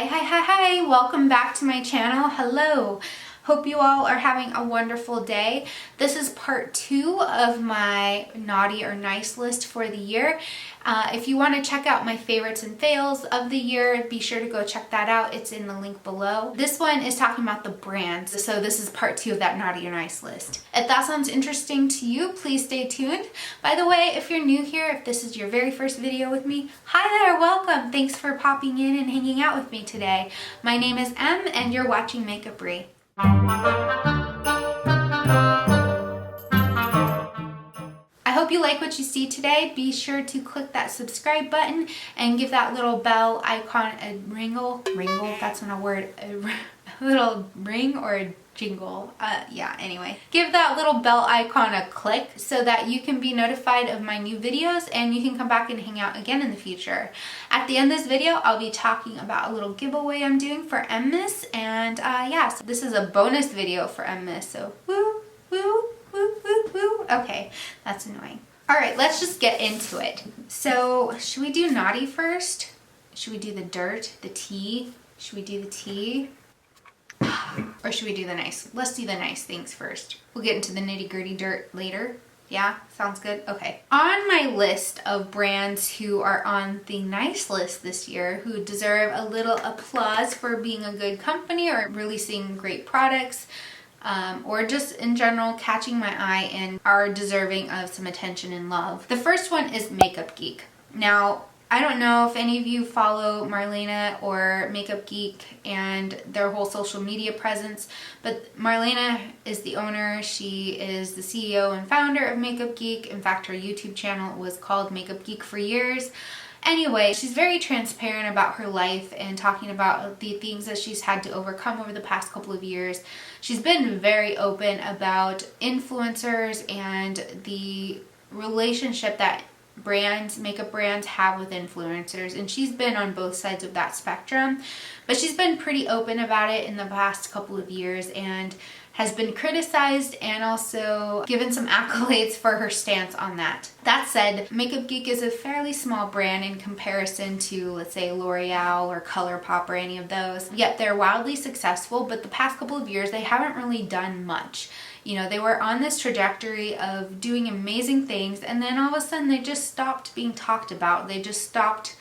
Hi, welcome back to my channel. Hello. Hope you all are having a wonderful day. This is part 2 of my naughty or nice list for the year. If you want to check out my favorites and fails of the year, be sure to go check that out. It's in the link below. This one is talking about the brands, so this is part 2 of that naughty or nice list. If that sounds interesting to you, please stay tuned. By the way, if you're new here, if this is your very first video with me, hi there, welcome. Thanks for popping in and hanging out with me today. My name is Em and you're watching Makeupry. I hope you like what you see today. Be sure to click that subscribe button and give that little bell icon a ringle, that's not a word, a little ring or a jingle. Yeah, anyway. Give that little bell icon a click so that you can be notified of my new videos and you can come back and hang out again in the future. At the end of this video, I'll be talking about a little giveaway I'm doing for Emalyce, and yeah, so this is a bonus video for Emalyce, so woo, woo, woo, woo, woo. Okay, that's annoying. All right, let's just get into it. So, should we do naughty first? Should we do the dirt, the tea? Should we do the tea? Or should we do the nice? Let's do the nice things first. We'll get into the nitty-gritty dirt later. Yeah, sounds good? Okay. On my list of brands who are on the nice list this year, who deserve a little applause for being a good company or releasing great products, or just in general catching my eye and are deserving of some attention and love. The first one is Makeup Geek. Now, I don't know if any of you follow Marlena or Makeup Geek and their whole social media presence, but Marlena is the owner. She is the CEO and founder of Makeup Geek. In fact, her YouTube channel was called Makeup Geek for years. Anyway, she's very transparent about her life and talking about the things that she's had to overcome over the past couple of years. She's been very open about influencers and the relationship that makeup brands have with influencers, and she's been on both sides of that spectrum, but she's been pretty open about it in the past couple of years and has been criticized and also given some accolades for her stance on that. That said, Makeup Geek is a fairly small brand in comparison to, let's say, L'Oreal or Colourpop or any of those, yet they're wildly successful, but the past couple of years they haven't really done much. You know, they were on this trajectory of doing amazing things, and then all of a sudden they just stopped being talked about. They just stopped,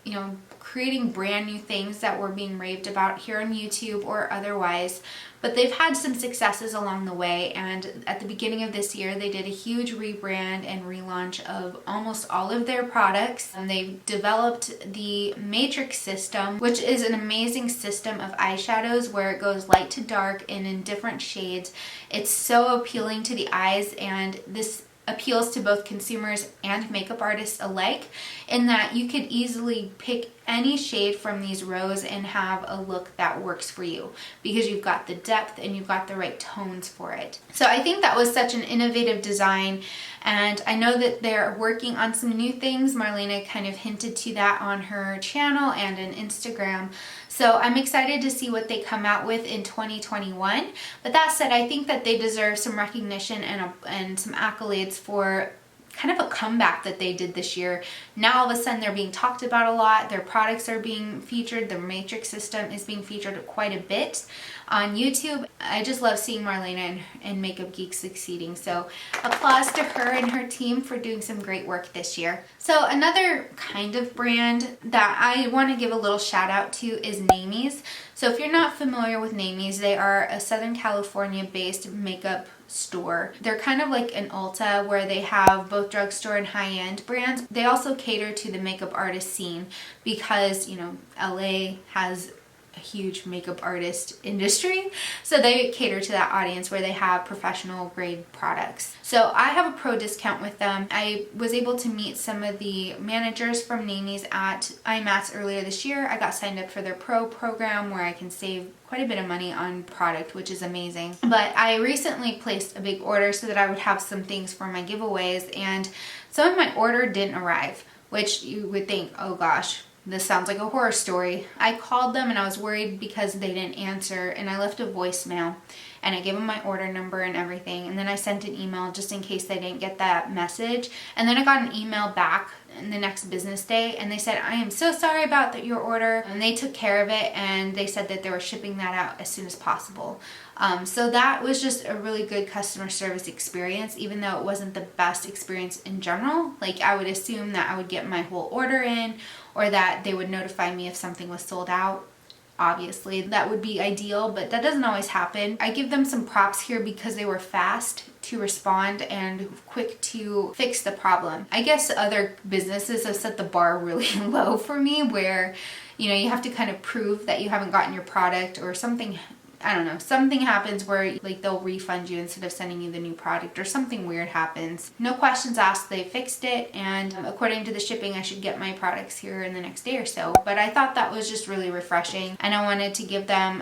you know, creating brand new things that were being raved about here on YouTube or otherwise. But they've had some successes along the way, and at the beginning of this year they did a huge rebrand and relaunch of almost all of their products. And they developed the Matrix system, which is an amazing system of eyeshadows where it goes light to dark and in different shades. It's so appealing to the eyes, and this appeals to both consumers and makeup artists alike, in that you could easily pick any shade from these rows and have a look that works for you because you've got the depth and you've got the right tones for it. So I think that was such an innovative design, and I know that they're working on some new things. Marlena kind of hinted to that on her channel and on Instagram. So I'm excited to see what they come out with in 2021. But that said, I think that they deserve some recognition and some accolades for kind of a comeback that they did this year. Now all of a sudden they're being talked about a lot. Their products are being featured. The Matrix system is being featured quite a bit on YouTube. I just love seeing Marlena and Makeup Geek succeeding. So applause to her and her team for doing some great work this year. So another kind of brand that I want to give a little shout out to is Namies. So if you're not familiar with Namies, they are a Southern California based makeup store. They're kind of like an Ulta where they have both drugstore and high-end brands. They also cater to the makeup artist scene because, you know, LA has a huge makeup artist industry, so they cater to that audience where they have professional grade products. So I have a pro discount with them. I was able to meet some of the managers from Namies at IMATS earlier this year. I got signed up for their pro program where I can save quite a bit of money on product, which is amazing. But I recently placed a big order so that I would have some things for my giveaways, and some of my order didn't arrive, which you would think, oh gosh, this sounds like a horror story. I called them and I was worried because they didn't answer, and I left a voicemail and I gave them my order number and everything, and then I sent an email just in case they didn't get that message. And then I got an email back in the next business day and they said, I am so sorry about your order, and they took care of it, and they said that they were shipping that out as soon as possible. So that was just a really good customer service experience, even though it wasn't the best experience in general. Like, I would assume that I would get my whole order in, or that they would notify me if something was sold out. Obviously, that would be ideal, but that doesn't always happen. I give them some props here because they were fast to respond and quick to fix the problem. I guess other businesses have set the bar really low for me, where, you know, you have to kind of prove that you haven't gotten your product or something. I don't know, something happens where like they'll refund you instead of sending you the new product, or something weird happens. No questions asked, they fixed it, and according to the shipping, I should get my products here in the next day or so. But I thought that was just really refreshing, and I wanted to give them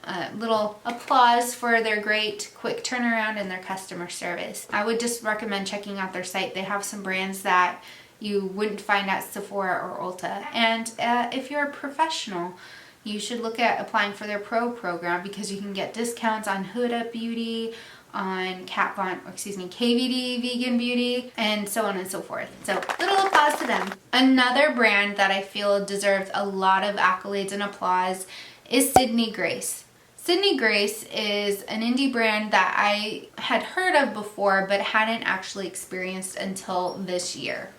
a little applause for their great quick turnaround and their customer service. I would just recommend checking out their site. They have some brands that you wouldn't find at Sephora or Ulta. And if you're a professional, you should look at applying for their pro program, because you can get discounts on Huda Beauty, on KVD Vegan Beauty, and so on and so forth. So little applause to them. Another brand that I feel deserves a lot of accolades and applause is Sydney Grace. Sydney Grace is an indie brand that I had heard of before but hadn't actually experienced until this year.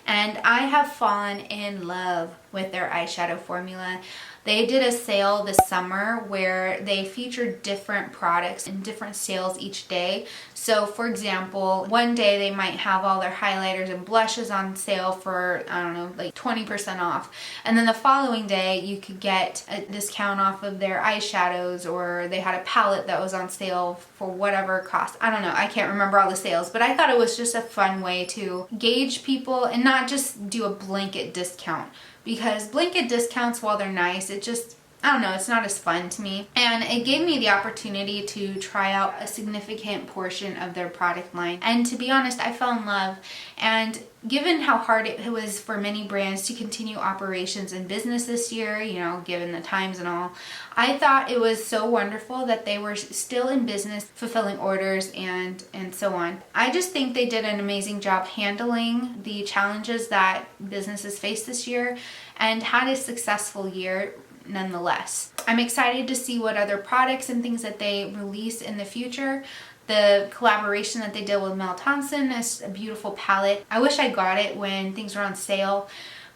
And I have fallen in love with their eyeshadow formula. They did a sale this summer where they featured different products in different sales each day. So for example, one day they might have all their highlighters and blushes on sale for, I don't know, like 20% off. And then the following day you could get a discount off of their eyeshadows, or they had a palette that was on sale for whatever cost. I don't know, I can't remember all the sales, but I thought it was just a fun way to gauge people and not just do a blanket discount. Because blanket discounts, while they're nice, it just, I don't know, it's not as fun to me. And it gave me the opportunity to try out a significant portion of their product line. And to be honest, I fell in love. And given how hard it was for many brands to continue operations in business this year, you know, given the times and all, I thought it was so wonderful that they were still in business, fulfilling orders and so on. I just think they did an amazing job handling the challenges that businesses faced this year, and had a successful year nonetheless. I'm excited to see what other products and things that they release in the future. The collaboration that they did with Mel Thompson is a beautiful palette. I wish I got it when things were on sale,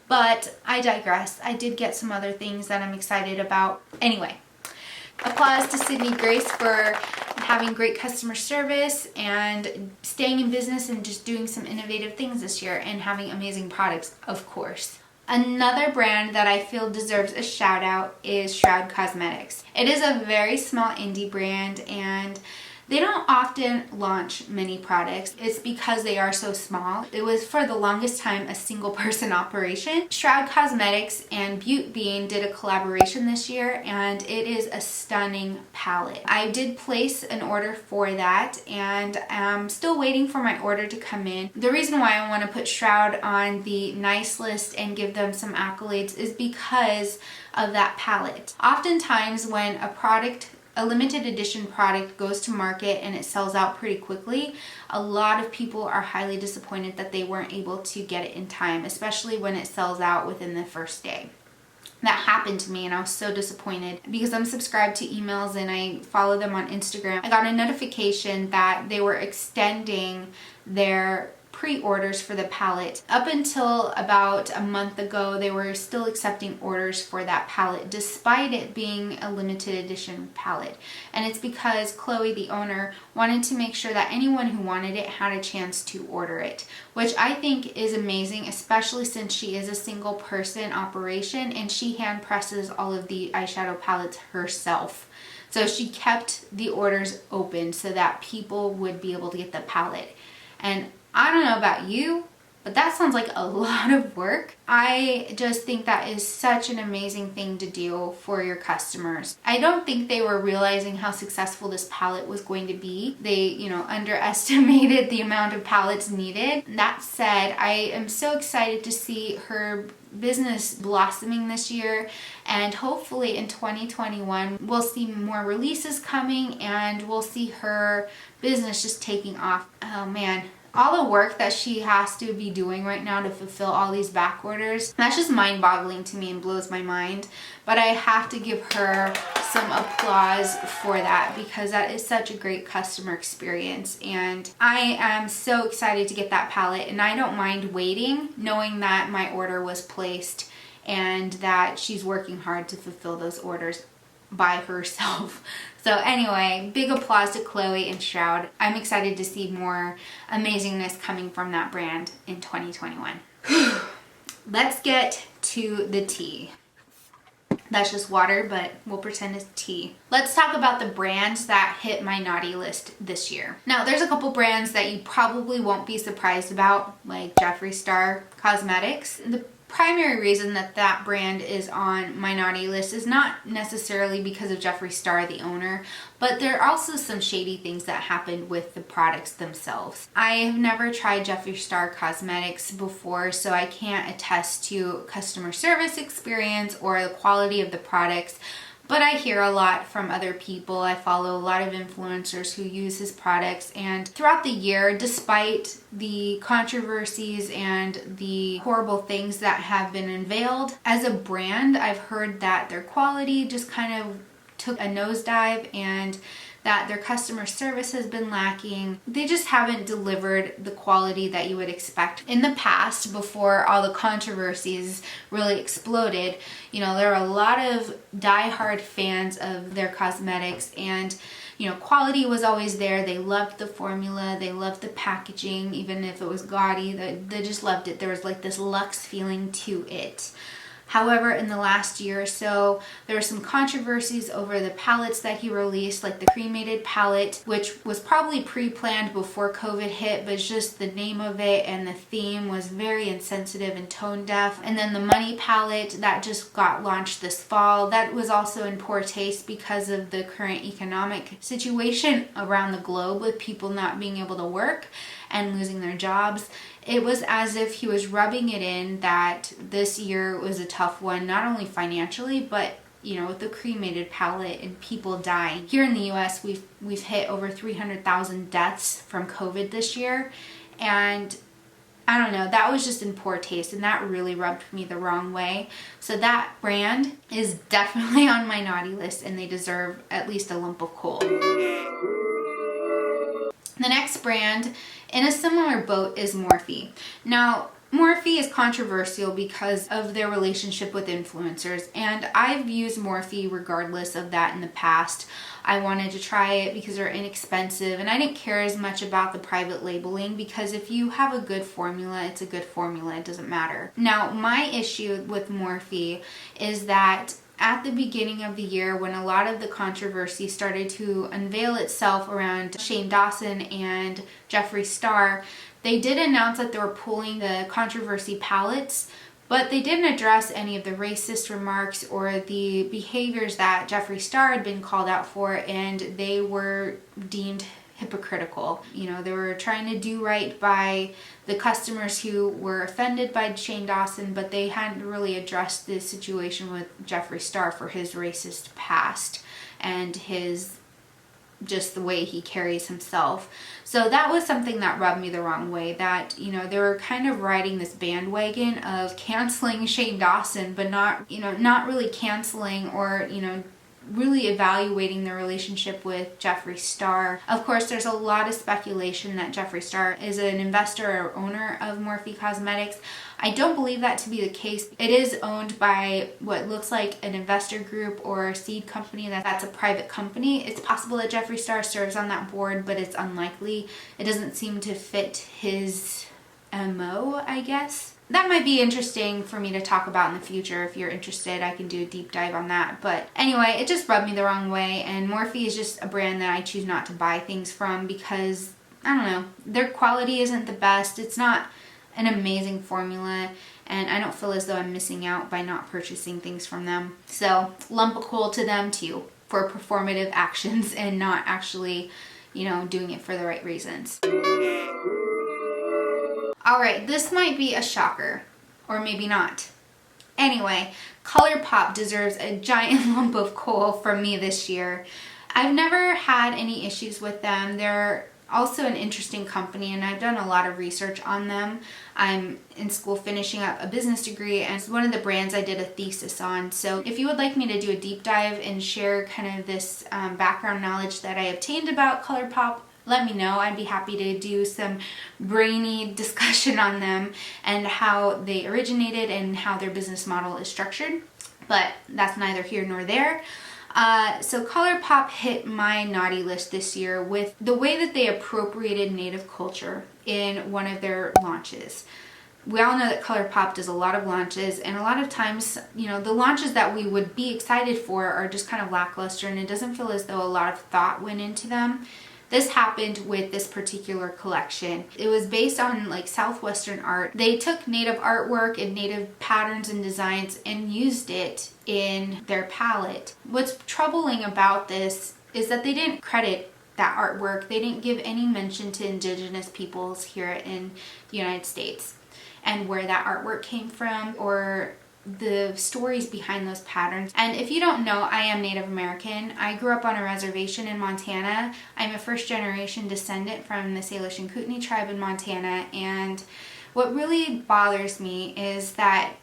but I digress. I did get some other things that I'm excited about. Anyway, applause to Sydney Grace for having great customer service and staying in business and just doing some innovative things this year, and having amazing products, of course. Another brand that I feel deserves a shout out is Shroud Cosmetics. It is a very small indie brand, and they don't often launch many products. It's because they are so small. It was for the longest time a single person operation. Shroud Cosmetics and Beaute Bean did a collaboration this year, and it is a stunning palette. I did place an order for that, and I'm still waiting for my order to come in. The reason why I want to put Shroud on the nice list and give them some accolades is because of that palette. Oftentimes when a limited edition product goes to market and it sells out pretty quickly, a lot of people are highly disappointed that they weren't able to get it in time, especially when it sells out within the first day. That happened to me, and I was so disappointed because I'm subscribed to emails and I follow them on Instagram. I got a notification that they were extending their pre-orders for the palette. Up until about a month ago, they were still accepting orders for that palette despite it being a limited edition palette. And it's because Chloe, the owner, wanted to make sure that anyone who wanted it had a chance to order it, which I think is amazing, especially since she is a single person operation and she hand presses all of the eyeshadow palettes herself. So she kept the orders open so that people would be able to get the palette. And I don't know about you, but that sounds like a lot of work. I just think that is such an amazing thing to do for your customers. I don't think they were realizing how successful this palette was going to be. They, you know, underestimated the amount of palettes needed. That said, I am so excited to see her business blossoming this year, and hopefully in 2021 we'll see more releases coming and we'll see her business just taking off. Oh man, all the work that she has to be doing right now to fulfill all these back orders, that's just mind-boggling to me and blows my mind. But I have to give her some applause for that, because that is such a great customer experience, and I am so excited to get that palette, and I don't mind waiting knowing that my order was placed and that she's working hard to fulfill those orders by herself. So anyway, big applause to Chloe and Shroud. I'm excited to see more amazingness coming from that brand in 2021. Let's get to the tea. That's just water, but we'll pretend it's tea. Let's talk about the brands that hit my naughty list this year. Now, there's a couple brands that you probably won't be surprised about, like Jeffree Star Cosmetics. The primary reason that that brand is on my naughty list is not necessarily because of Jeffree Star, the owner, but there are also some shady things that happened with the products themselves. I have never tried Jeffree Star Cosmetics before, so I can't attest to customer service experience or the quality of the products. But I hear a lot from other people. I follow a lot of influencers who use his products, and throughout the year, despite the controversies and the horrible things that have been unveiled, as a brand, I've heard that their quality just kind of took a nosedive and that their customer service has been lacking. They just haven't delivered the quality that you would expect. In the past, before all the controversies really exploded, you know, there are a lot of diehard fans of their cosmetics, and you know, quality was always there. They loved the formula, they loved the packaging, even if it was gaudy, they just loved it. There was like this luxe feeling to it. However, in the last year or so, there were some controversies over the palettes that he released, like the cremated palette, which was probably pre-planned before COVID hit, but just the name of it and the theme was very insensitive and tone deaf. And then the money palette that just got launched this fall, that was also in poor taste because of the current economic situation around the globe with people not being able to work and losing their jobs. It was as if he was rubbing it in that this year was a tough one, not only financially, but you know, with the cremated palette and people dying. Here in the US, we've hit over 300,000 deaths from COVID this year, and I don't know, that was just in poor taste, and that really rubbed me the wrong way. So that brand is definitely on my naughty list, and they deserve at least a lump of coal. The next brand in a similar boat is Morphe. Now, Morphe is controversial because of their relationship with influencers, and I've used Morphe regardless of that in the past. I wanted to try it because they're inexpensive, and I didn't care as much about the private labeling, because if you have a good formula, it's a good formula, it doesn't matter. Now, my issue with Morphe is that at the beginning of the year, when a lot of the controversy started to unveil itself around Shane Dawson and Jeffree Star, they did announce that they were pulling the controversy palettes, but they didn't address any of the racist remarks or the behaviors that Jeffree Star had been called out for, and they were deemed hypocritical. You know, they were trying to do right by the customers who were offended by Shane Dawson, but they hadn't really addressed the situation with Jeffree Star for his racist past and his just the way he carries himself. So that was something that rubbed me the wrong way, that, you know, they were kind of riding this bandwagon of canceling Shane Dawson, but not, you know, not really canceling or, you know, really evaluating the relationship with Jeffree Star. Of course, there's a lot of speculation that Jeffree Star is an investor or owner of Morphe Cosmetics. I don't believe that to be the case. It is owned by what looks like an investor group or a seed company that's a private company. It's possible that Jeffree Star serves on that board, but it's unlikely. It doesn't seem to fit his MO, I guess. That might be interesting for me to talk about in the future. If you're interested, I can do a deep dive on that. But anyway, it just rubbed me the wrong way, and Morphe is just a brand that I choose not to buy things from because, I don't know, their quality isn't the best. It's not an amazing formula, and I don't feel as though I'm missing out by not purchasing things from them. So lump of coal to them too for performative actions and not actually, you know, doing it for the right reasons. All right, this might be a shocker, or maybe not. Anyway, Colourpop deserves a giant lump of coal from me this year. I've never had any issues with them. They're also an interesting company, and I've done a lot of research on them. I'm in school finishing up a business degree, and it's one of the brands I did a thesis on. So if you would like me to do a deep dive and share kind of this background knowledge that I obtained about Colourpop, let me know. I'd be happy to do some brainy discussion on them and how they originated and how their business model is structured. But that's neither here nor there. So Colourpop hit my naughty list this year with the way that they appropriated Native culture in one of their launches. We all know that Colourpop does a lot of launches, and a lot of times, you know, the launches that we would be excited for are just kind of lackluster, and it doesn't feel as though a lot of thought went into them. This happened with this particular collection. It was based on like Southwestern art. They took Native artwork and Native patterns and designs and used it in their palette. What's troubling about this is that they didn't credit that artwork. They didn't give any mention to Indigenous peoples here in the United States and where that artwork came from or the stories behind those patterns. And if you don't know, I am Native American. I grew up on a reservation in Montana. I'm a first generation descendant from the Salish and Kootenai tribe in Montana, and what really bothers me is that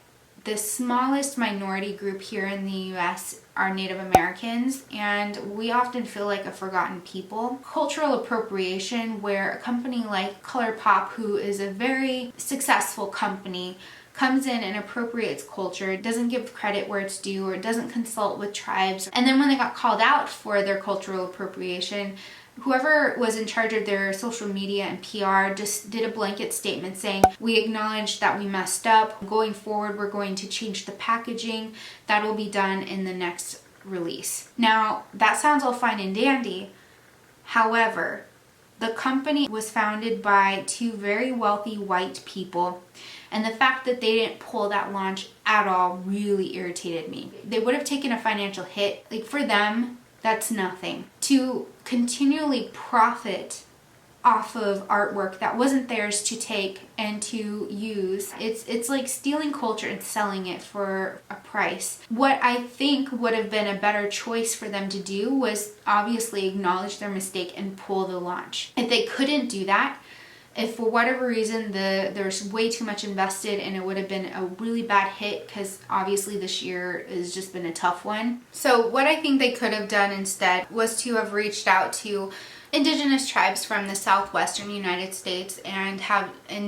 the smallest minority group here in the US are Native Americans, and we often feel like a forgotten people. Cultural appropriation, where a company like Colourpop, who is a very successful company, comes in and appropriates culture, doesn't give credit where it's due, or doesn't consult with tribes. And then when they got called out for their cultural appropriation, whoever was in charge of their social media and PR just did a blanket statement saying, we acknowledge that we messed up. Going forward, we're going to change the packaging. That will be done in the next release. Now, that sounds all fine and dandy. However, the company was founded by two very wealthy white people, and the fact that they didn't pull that launch at all really irritated me. They would have taken a financial hit. Like, for them, that's nothing. To continually profit off of artwork that wasn't theirs to take and to use, it's like stealing culture and selling it for a price. What I think would have been a better choice for them to do was obviously acknowledge their mistake and pull the launch. If they couldn't do that, if for whatever reason there's way too much invested and it would have been a really bad hit, because obviously this year has just been a tough one. So what I think they could have done instead was to have reached out to Indigenous tribes from the southwestern United States and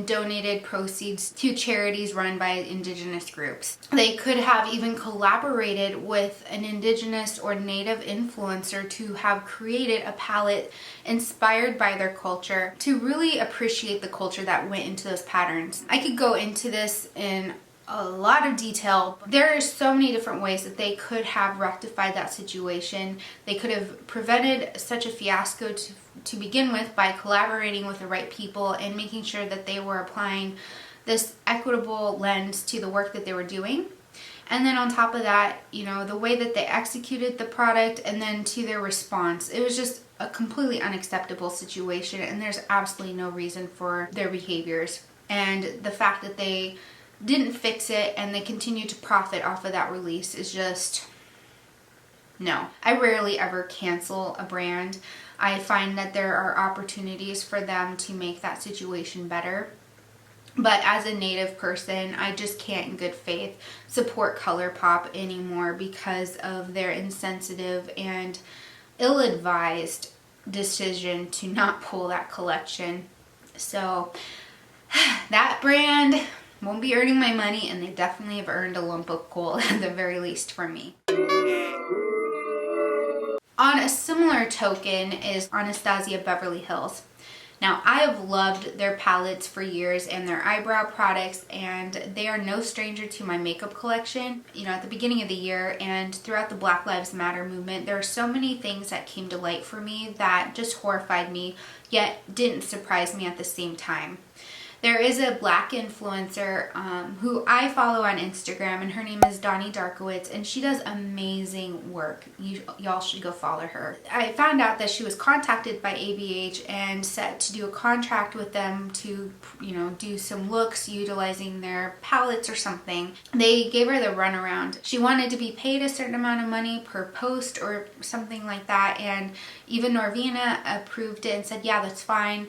donated proceeds to charities run by Indigenous groups. They could have even collaborated with an Indigenous or Native influencer to have created a palette inspired by their culture to really appreciate the culture that went into those patterns. I could go into this in a lot of detail. There are so many different ways that they could have rectified that situation. They could have prevented such a fiasco to begin with by collaborating with the right people and making sure that they were applying this equitable lens to the work that they were doing. And then on top of that, you know, the way that they executed the product and then to their response, it was just a completely unacceptable situation, and there's absolutely no reason for their behaviors. And the fact that they didn't fix it and they continue to profit off of that release is just no. I rarely ever cancel a brand. I find that there are opportunities for them to make that situation better. But as a Native person, I just can't in good faith support Colourpop anymore because of their insensitive and ill-advised decision to not pull that collection. So that brand won't be earning my money, and they definitely have earned a lump of coal at the very least from me. On a similar token is Anastasia Beverly Hills. Now, I have loved their palettes for years and their eyebrow products, and they are no stranger to my makeup collection. You know, at the beginning of the year and throughout the Black Lives Matter movement, there are so many things that came to light for me that just horrified me, yet didn't surprise me at the same time. There is a black influencer who I follow on Instagram, and her name is Donnie Darkowitz, and she does amazing work. Y'all should go follow her. I found out that she was contacted by ABH and set to do a contract with them to, you know, do some looks utilizing their palettes or something. They gave her the runaround. She wanted to be paid a certain amount of money per post or something like that, and even Norvina approved it and said, yeah, that's fine.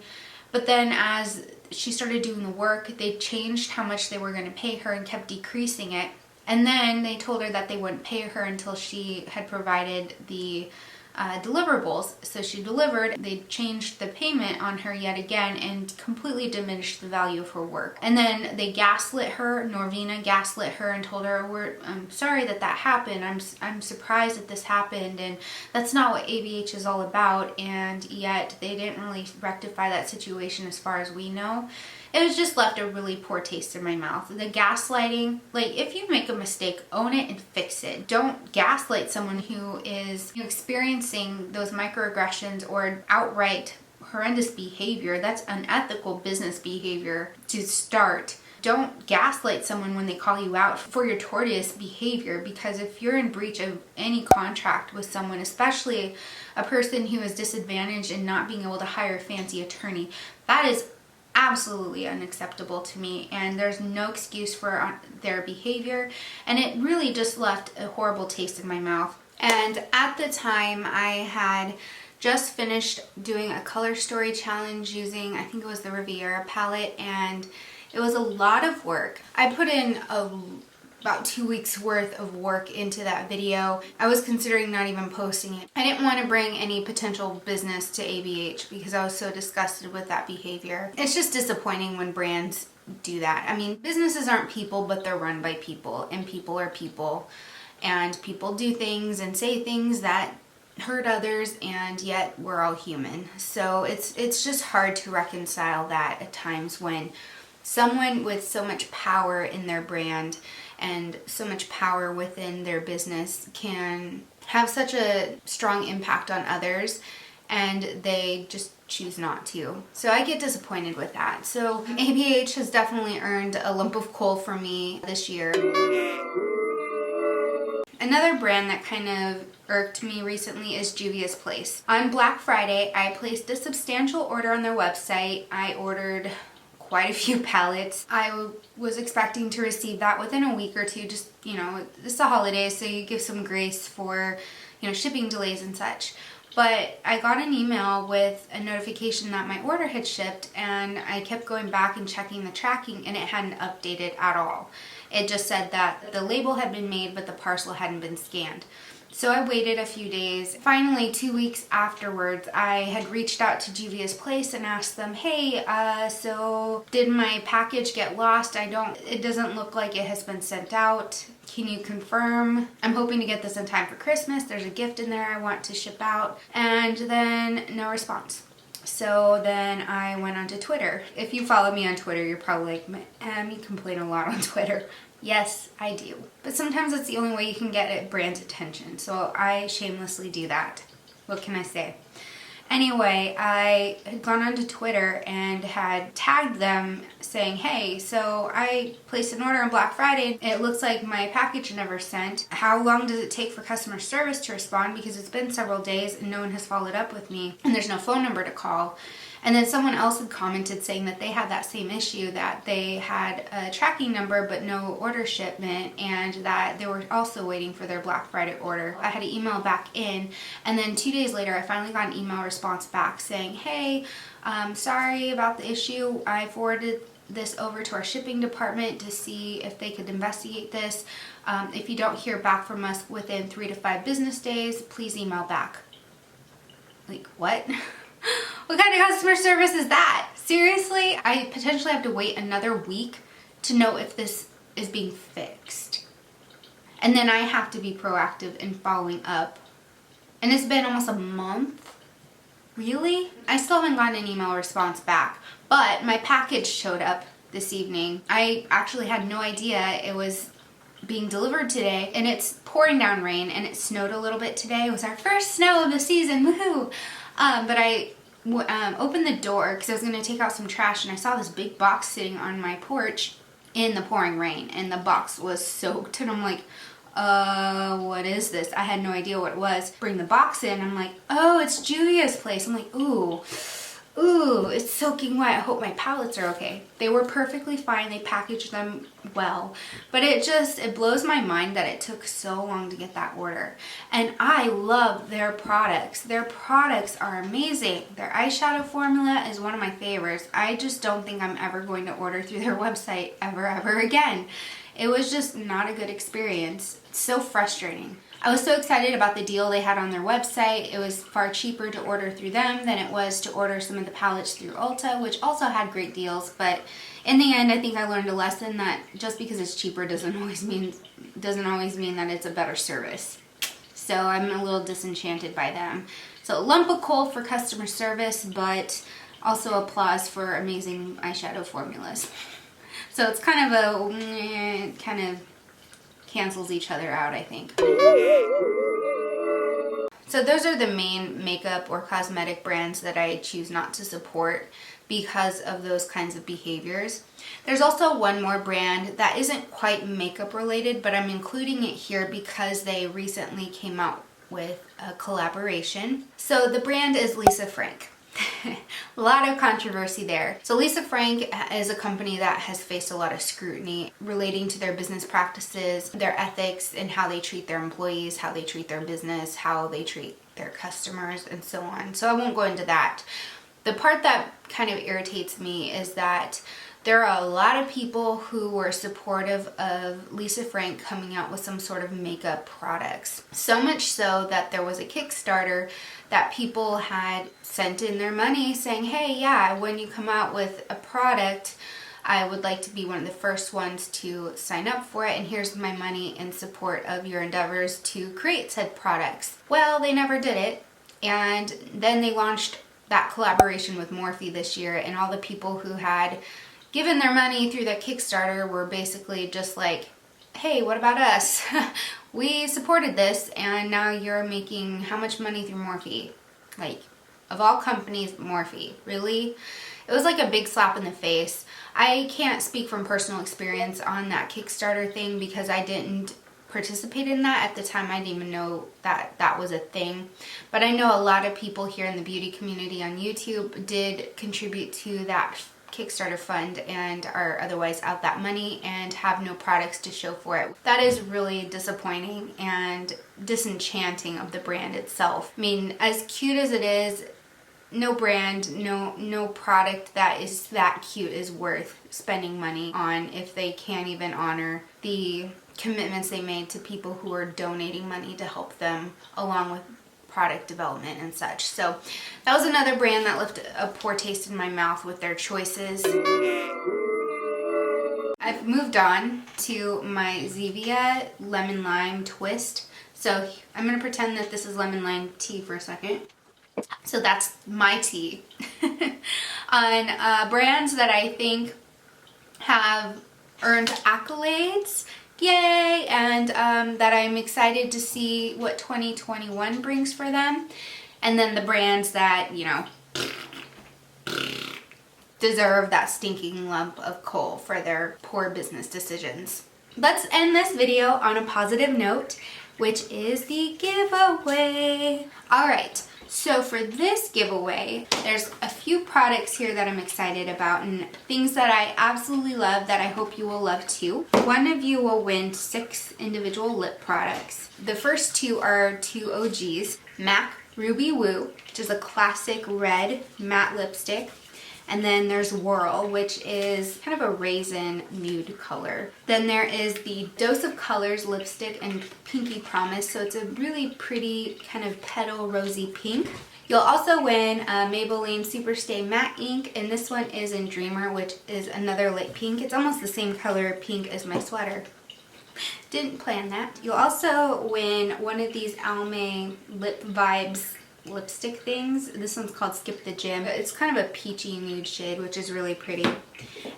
But then as she started doing the work, they changed how much they were going to pay her and kept decreasing it. And then they told her that they wouldn't pay her until she had provided the deliverables. So she delivered. They changed the payment on her yet again and completely diminished the value of her work. And then they gaslit her. Norvina gaslit her and told her, I'm sorry that happened. I'm surprised that this happened, and that's not what ABH is all about. And yet they didn't really rectify that situation as far as we know. It was just left a really poor taste in my mouth. The gaslighting, like, if you make a mistake, own it and fix it. Don't gaslight someone who is experiencing those microaggressions or outright horrendous behavior. That's unethical business behavior to start. Don't gaslight someone when they call you out for your tortious behavior, because if you're in breach of any contract with someone, especially a person who is disadvantaged in not being able to hire a fancy attorney, that is absolutely unacceptable to me, and there's no excuse for their behavior, and it really just left a horrible taste in my mouth. And at the time, I had just finished doing a color story challenge using, I think it was the Riviera palette, and it was a lot of work. I put in about 2 weeks worth of work into that video. I was considering not even posting it. I didn't want to bring any potential business to ABH because I was so disgusted with that behavior. It's just disappointing when brands do that. I mean, businesses aren't people, but they're run by people, and people are people, and people do things and say things that hurt others, and yet we're all human. So it's just hard to reconcile that at times when someone with so much power in their brand and so much power within their business can have such a strong impact on others, and they just choose not to. So I get disappointed with that. So ABH has definitely earned a lump of coal for me this year. Another brand that kind of irked me recently is Xevia's Place. On Black Friday, I placed a substantial order on their website. I ordered quite a few palettes. I was expecting to receive that within a week or two. Just, you know, it's the holidays, so you give some grace for, you know, shipping delays and such. But I got an email with a notification that my order had shipped, and I kept going back and checking the tracking, and it hadn't updated at all. It just said that the label had been made, but the parcel hadn't been scanned. So I waited a few days. Finally, 2 weeks afterwards, I had reached out to Xevia's Place and asked them, hey, so did my package get lost? It doesn't look like it has been sent out. Can you confirm? I'm hoping to get this in time for Christmas. There's a gift in there I want to ship out. And then no response. So then I went onto Twitter. If you follow me on Twitter, you're probably like, you complain a lot on Twitter. Yes, I do. But sometimes it's the only way you can get a brand's attention. So I shamelessly do that. What can I say? Anyway, I had gone onto Twitter and had tagged them saying, hey, so I placed an order on Black Friday. It looks like my package never sent. How long does it take for customer service to respond? Because it's been several days and no one has followed up with me, and there's no phone number to call. And then someone else had commented saying that they had that same issue, that they had a tracking number but no order shipment, and that they were also waiting for their Black Friday order. I had to email back in, and then 2 days later I finally got an email response back saying, hey, sorry about the issue. I forwarded this over to our shipping department to see if they could investigate this. If you don't hear back from us within 3 to 5 business days, please email back. Like, what? What kind of customer service is that? Seriously? I potentially have to wait another week to know if this is being fixed. And then I have to be proactive in following up. And it's been almost a month? Really? I still haven't gotten an email response back, but my package showed up this evening. I actually had no idea it was being delivered today, and it's pouring down rain, and it snowed a little bit today. It was our first snow of the season, woohoo! But I opened the door because I was going to take out some trash, and I saw this big box sitting on my porch in the pouring rain, and the box was soaked, and I'm like, what is this? I had no idea what it was. Bring the box in, I'm like, oh, it's Julia's place. I'm like, ooh, it's soaking wet. I hope my palettes are okay. They were perfectly fine. They packaged them well, but it blows my mind that it took so long to get that order. And I love their products. Their products are amazing. Their eyeshadow formula is one of my favorites. I just don't think I'm ever going to order through their website ever again. It was just not a good experience. It's so frustrating. I was so excited about the deal they had on their website. It was far cheaper to order through them than it was to order some of the palettes through Ulta, which also had great deals. But in the end, I think I learned a lesson that just because it's cheaper doesn't always mean that it's a better service. So I'm a little disenchanted by them. So a lump of coal for customer service, but also applause for amazing eyeshadow formulas. So it's kind of cancels each other out, I think. So those are the main makeup or cosmetic brands that I choose not to support because of those kinds of behaviors. There's also one more brand that isn't quite makeup related, but I'm including it here because they recently came out with a collaboration. So the brand is Lisa Frank. A lot of controversy there. So Lisa Frank is a company that has faced a lot of scrutiny relating to their business practices, their ethics, and how they treat their employees, how they treat their business, how they treat their customers, and so on. So I won't go into that. The part that kind of irritates me is that there are a lot of people who were supportive of Lisa Frank coming out with some sort of makeup products. So much so that there was a Kickstarter that people had sent in their money saying, hey, yeah, when you come out with a product, I would like to be one of the first ones to sign up for it, and here's my money in support of your endeavors to create said products. Well, they never did it, and then they launched that collaboration with Morphe this year, and all the people who had given their money through that Kickstarter were basically just like, hey, what about us? We supported this, and now you're making how much money through Morphe? Like, of all companies, Morphe, really? It was like a big slap in the face. I can't speak from personal experience on that Kickstarter thing because I didn't participate in that. At the time, I didn't even know that that was a thing. But I know a lot of people here in the beauty community on YouTube did contribute to that Kickstarter fund and are otherwise out that money and have no products to show for it. That is really disappointing and disenchanting of the brand itself. I mean, as cute as it is, no brand, no product that is that cute is worth spending money on if they can't even honor the commitments they made to people who are donating money to help them along with product development and such. So that was another brand that left a poor taste in my mouth with their choices. I've moved on to my Xevia Lemon Lime Twist. So I'm going to pretend that this is lemon lime tea for a second. So that's my tea. On brands that I think have earned accolades, yay, and that I'm excited to see what 2021 brings for them. And then the brands that, you know, deserve that stinking lump of coal for their poor business decisions. Let's end this video on a positive note, which is the giveaway. All right. So for this giveaway, there's a few products here that I'm excited about and things that I absolutely love that I hope you will love too. One of you will win 6 individual lip products. The first 2 are 2 OGs, MAC Ruby Woo, which is a classic red matte lipstick. And then there's Whirl, which is kind of a raisin nude color. Then there is the Dose of Colors lipstick and Pinky Promise. So it's a really pretty kind of petal rosy pink. You'll also win a Maybelline Superstay Matte Ink, and this one is in Dreamer, which is another light pink. It's almost the same color pink as my sweater. Didn't plan that. You'll also win one of these Almay Lip Vibes lipstick things. This one's called Skip the Gym. It's kind of a peachy nude shade, which is really pretty.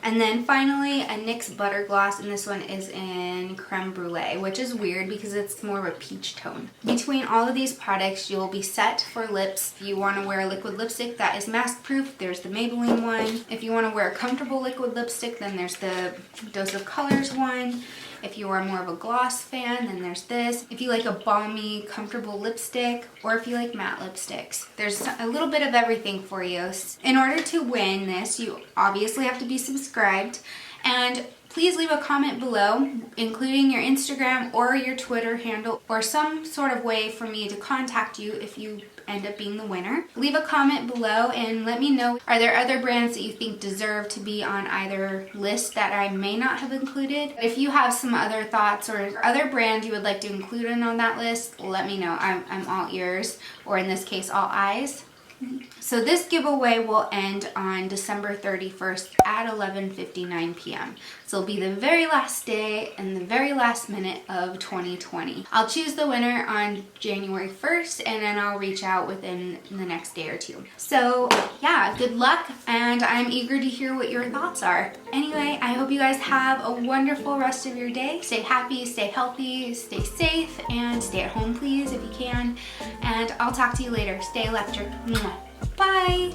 And then finally a NYX Butter Gloss, and this one is in Creme Brulee, which is weird because it's more of a peach tone. Between all of these products, you'll be set for lips. If you want to wear a liquid lipstick that is mask proof, there's the Maybelline one. If you want to wear a comfortable liquid lipstick, then there's the Dose of Colors one. If you are more of a gloss fan, then there's this. If you like a balmy, comfortable lipstick, or if you like matte lipsticks, there's a little bit of everything for you. In order to win this, you obviously have to be subscribed, and please leave a comment below, including your Instagram or your Twitter handle, or some sort of way for me to contact you if you end up being the winner. Leave a comment below and let me know, are there other brands that you think deserve to be on either list that I may not have included? If you have some other thoughts or other brands you would like to include in on that list, let me know. I'm all ears, or in this case, all eyes. So this giveaway will end on December 31st at 11:59 p.m. So it'll be the very last day and the very last minute of 2020. I'll choose the winner on January 1st, and then I'll reach out within the next day or two. So yeah, good luck, and I'm eager to hear what your thoughts are. Anyway, I hope you guys have a wonderful rest of your day. Stay happy, stay healthy, stay safe, and stay at home please if you can. And I'll talk to you later. Stay electric. Mwah. Bye!